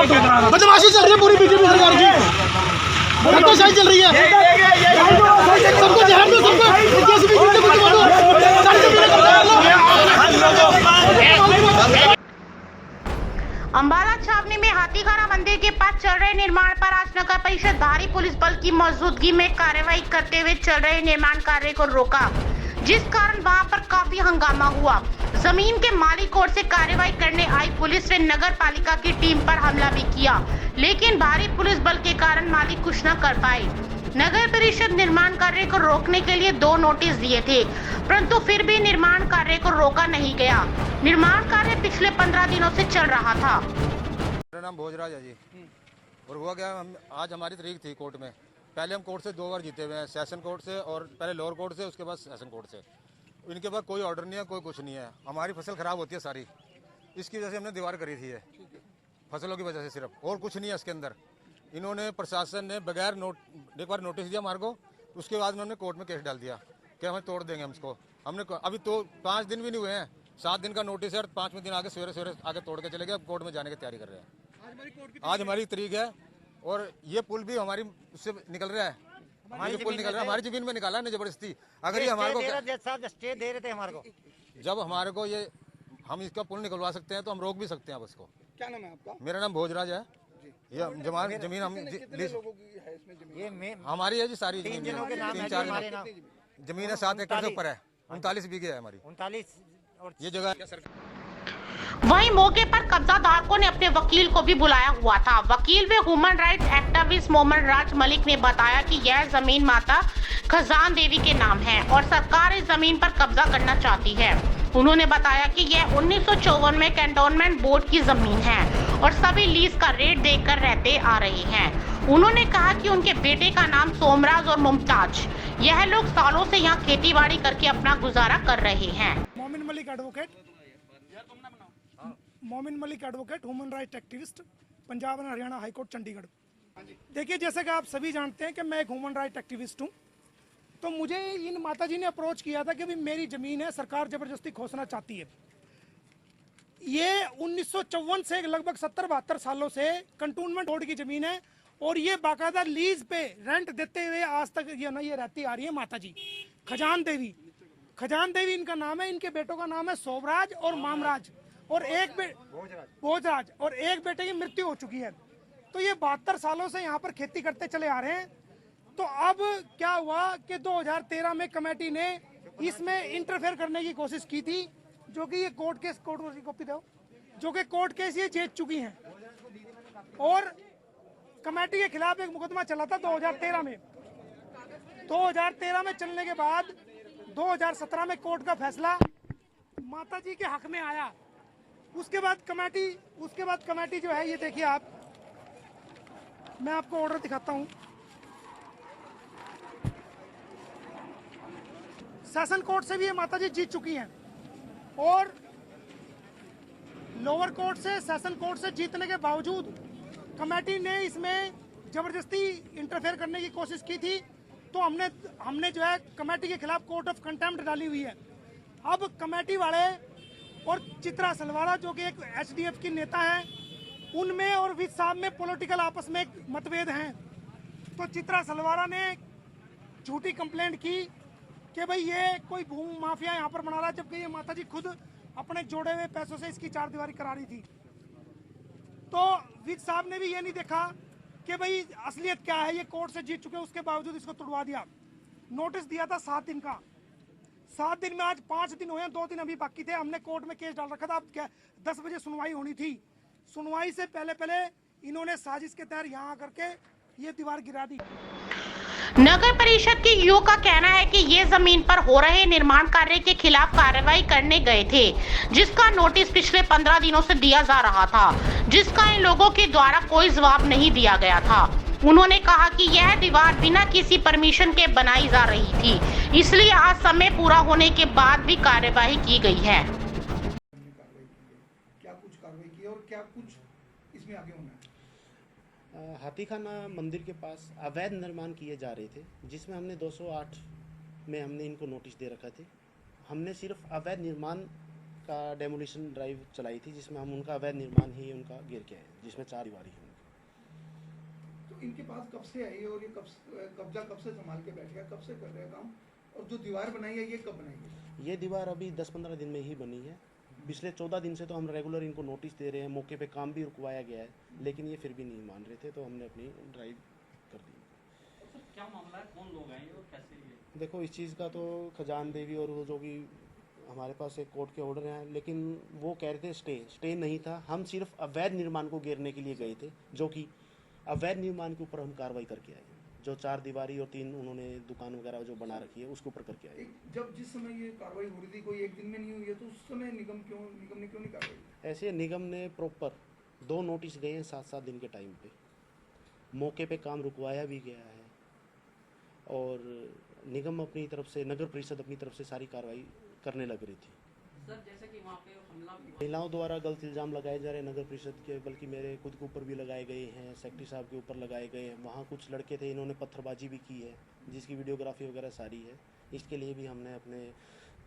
बदमाशी चल रही है पूरी बीजेपी सरकार की, धक्काशाही चल रही है। सबको जहर दो, सबको जेसीबी को दो, अंबाला छावनी में हाथीखाना मंदिर के पास चल रहे निर्माण पर आज नगर परिषद भारी पुलिस बल की मौजूदगी में कार्रवाई करते हुए चल रहे निर्माण कार्य को रोका, जिस कारण वहां पर काफी हंगामा हुआ। जमीन के मालिक ओर से कार्रवाई करने आई पुलिस ने नगर पालिका की टीम पर हमला भी किया, लेकिन भारी पुलिस बल के कारण मालिक कुछ न कर पाए। नगर परिषद निर्माण कार्य को रोकने के लिए 2 नोटिस दिए थे, परंतु फिर भी निर्माण कार्य को रोका नहीं गया। निर्माण कार्य पिछले 15 दिनों से चल रहा था। मेरा नाम भोजराज है जी। और हुआ क्या, आज हमारी तारीख थी कोर्ट में। पहले हम कोर्ट से 2 बार जीते हुए हैं, सेशन कोर्ट से और पहले लोअर कोर्ट से, उसके बाद सेशन कोर्ट से। इनके पास कोई ऑर्डर नहीं है, कोई कुछ नहीं है। हमारी फसल खराब होती है सारी, इसकी वजह से हमने दीवार करी थी, फसलों की वजह से सिर्फ, और कुछ नहीं है इसके अंदर। इन्होंने प्रशासन ने बगैर एक बार नोटिस दिया हमारे को, उसके बाद उन्होंने कोर्ट में केस डाल दिया कि हमें तोड़ देंगे हम इसको। हमने अभी तो 5 दिन भी नहीं हुए हैं, 7 दिन का नोटिस है, 5वें दिन आगे सवेरे आगे तोड़ के चले गए। अब कोर्ट में जाने की तैयारी कर रहे हैं। आज हमारी तारीख है और ये पुल भी हमारी उससे निकल रहा है, हमारी पुल निकल रहा है, हमारी जमीन में निकाला है जबरदस्ती। अगर ये हमारे को स्टे दे रहे थे हमारे को, जब हमारे को ये हम इसका पुल निकलवा सकते हैं तो हम रोक भी सकते हैं अब इसको। क्या नाम है आपका? मेरा नाम भोजराज है। ये जमीन हम हमारी है जी, सारी 3 जनों के नाम है, 3-4 हमारे नाम। जमीन है, 7 एकड़ से ऊपर है, 39 बीघे है हमारी 39 और ये जगह। वहीं मौके पर कब्जा धारकों ने अपने वकील को भी बुलाया हुआ था। वकील व ह्यूमन राइट्स एक्टिविस्ट मोहम्मद राज मलिक ने बताया कि यह जमीन माता खजान देवी के नाम है और सरकार इस जमीन पर कब्जा करना चाहती है। उन्होंने बताया कि यह 1954 में कैंटोनमेंट बोर्ड की जमीन है और सभी लीज का रेट देकर रहते आ रहे हैं। उन्होंने कहा कि उनके बेटे का नाम सोमराज और मुमताज, यह लोग सालों से यहाँ खेतीबाड़ी करके अपना गुजारा कर रहे हैं। मोमिन Malik advocate, human right activist, Punjab और हरियाणा हाईकोर्ट चंडीगढ़। देखिए, जैसे कि आप सभी जानते हैं कि मैं एक ह्यूमन राइट एक्टिविस्ट हूं, तो मुझे इन माताजी ने अप्रोच किया था कि भाई मेरी जमीन है, सरकार जबरदस्ती खोसना चाहती है। ये 1954 से लगभग 70-72 सालों से कंटोनमेंट बोर्ड की जमीन है और ये बाकायदा लीज पे रेंट देते हुए आज तक ये रहती आ रही है माताजी खजान देवी इनका नाम है। इनके बेटों का नाम है सोमराज और मामराज और भोजराज और एक बेटे की मृत्यु हो चुकी है। तो ये 72 सालों से यहाँ पर खेती करते चले आ रहे हैं। तो अब क्या हुआ कि 2013 में कमेटी ने इसमें इंटरफेयर करने की कोशिश की थी, जो कि ये कोर्ट कॉपी दो, जो कि कोर्ट केस ये जीत चुकी हैं और कमेटी के खिलाफ एक मुकदमा चला था 2013 में। 2013 में चलने के बाद 2017 में कोर्ट का फैसला माताजी के हक में आया। उसके बाद कमेटी जो है, ये देखिए आप, मैं आपको ऑर्डर दिखाता हूं। सेशन कोर्ट से भी ये माताजी जीत चुकी हैं और लोअर कोर्ट से, सेशन कोर्ट से जीतने के बावजूद कमेटी ने इसमें जबरदस्ती इंटरफेयर करने की कोशिश की थी। तो हमने जो है कमेटी के खिलाफ कोर्ट ऑफ कंटेम्प्ट डाली हुई है। अब कमेटी वाले और चित्रा सलवारा, जो कि एक एचडीएफ की नेता है, उनमें और विज साहब में पॉलिटिकल आपस में मतभेद हैं। तो चित्रा सलवारा ने झूठी कंप्लेंट की कि भाई ये कोई भूमि माफिया यहाँ पर बना रहा है, जबकि ये माताजी खुद अपने जोड़े हुए पैसों से इसकी 4 दीवारी करा रही थी। तो विज साहब ने भी ये नहीं देखा कि भाई असलियत क्या है, ये कोर्ट से जीत चुके, उसके बावजूद इसको तुड़वा दिया। नोटिस दिया था 7 दिन का, 7 दिन में आज 5 दिन हुए हैं, 2 दिन अभी बाकी थे। हमने कोर्ट में केस डाल रखा था। अब क्या 10 बजे सुनवाई होनी थी। सुनवाई से पहले इन्होंने साजिश के तहत यहाँ आकर के ये दीवार गिरा दी। नगर परिषद के ईओ का कहना है कि ये जमीन पर हो रहे निर्माण कार्य के खिलाफ कार्रवाई करने गए थे, जिसका नोटिस पिछले 15 दिनों से दिया जा रहा था, जिसका इन लोगों के द्वारा कोई जवाब नहीं दिया गया था। उन्होंने कहा कि यह दीवार बिना किसी परमिशन के बनाई जा रही थी, इसलिए आज समय पूरा होने के बाद भी कार्यवाही की गई है। क्या कुछ कार्रवाई की और क्या कुछ इसमें आगे होना है? हाथीखाना मंदिर के पास अवैध निर्माण किए जा रहे थे, जिसमें हमने 208 में हमने इनको नोटिस दे रखा थे। हमने सिर्फ अवैध निर्माण का डेमोलिशन ड्राइव चलाई थी, जिसमें हम उनका अवैध निर्माण ही उनका गिर के आए, जिसमें 4 दीवारी है उनकी। तो इनके पास कब से आई है और ये कब्जा कब से संभाल के बैठ गया, कब से कर रहे हैं काम, और जो दीवार बनाई है ये कब बनाई है? ये दीवार अभी 10-15 दिन में ही बनी है। पिछले 14 दिन से तो हम रेगुलर इनको नोटिस दे रहे हैं, मौके पे काम भी रुकवाया गया है, लेकिन ये फिर भी नहीं मान रहे थे, तो हमने अपनी ड्राइव कर दी। सर क्या मामला है, कौन लोग हैं ये और कैसे ये? देखो, इस चीज़ का तो खजान देवी और वो जो भी हमारे पास एक कोर्ट के ऑर्डर हैं, लेकिन वो कह रहे थे स्टे नहीं था। हम सिर्फ अवैध निर्माण को घेरने के लिए गए थे, जो कि अवैध निर्माण के ऊपर हम कार्रवाई करके आए। जो 4 दीवारी और 3 उन्होंने दुकान वगैरह जो बना रखी है उसके ऊपर करके आए। जब जिस समय ये कार्रवाई हो रही थी, कोई एक दिन में नहीं हुई है, तो उस समय निगम ने क्यों नहीं कार्रवाई? ऐसे निगम ने प्रॉपर 2 नोटिस गए हैं 7-7 दिन के टाइम पे, मौके पे काम रुकवाया भी गया है, और निगम अपनी तरफ से, नगर परिषद अपनी तरफ से सारी कार्रवाई करने लग रही थी। सर जैसे कि वहाँ पे हमला भी महिलाओं द्वारा गलत इल्ज़ाम लगाए जा रहे हैं नगर परिषद के, बल्कि मेरे खुद के ऊपर भी लगाए गए हैं, सेक्रेटरी साहब के ऊपर लगाए गए हैं। वहाँ कुछ लड़के थे, इन्होंने पत्थरबाजी भी की है, जिसकी वीडियोग्राफी वगैरह सारी है। इसके लिए भी हमने अपने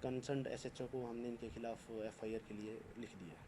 कंसर्न्ड SHO को हमने इनके खिलाफ FIR के लिए लिख दिया।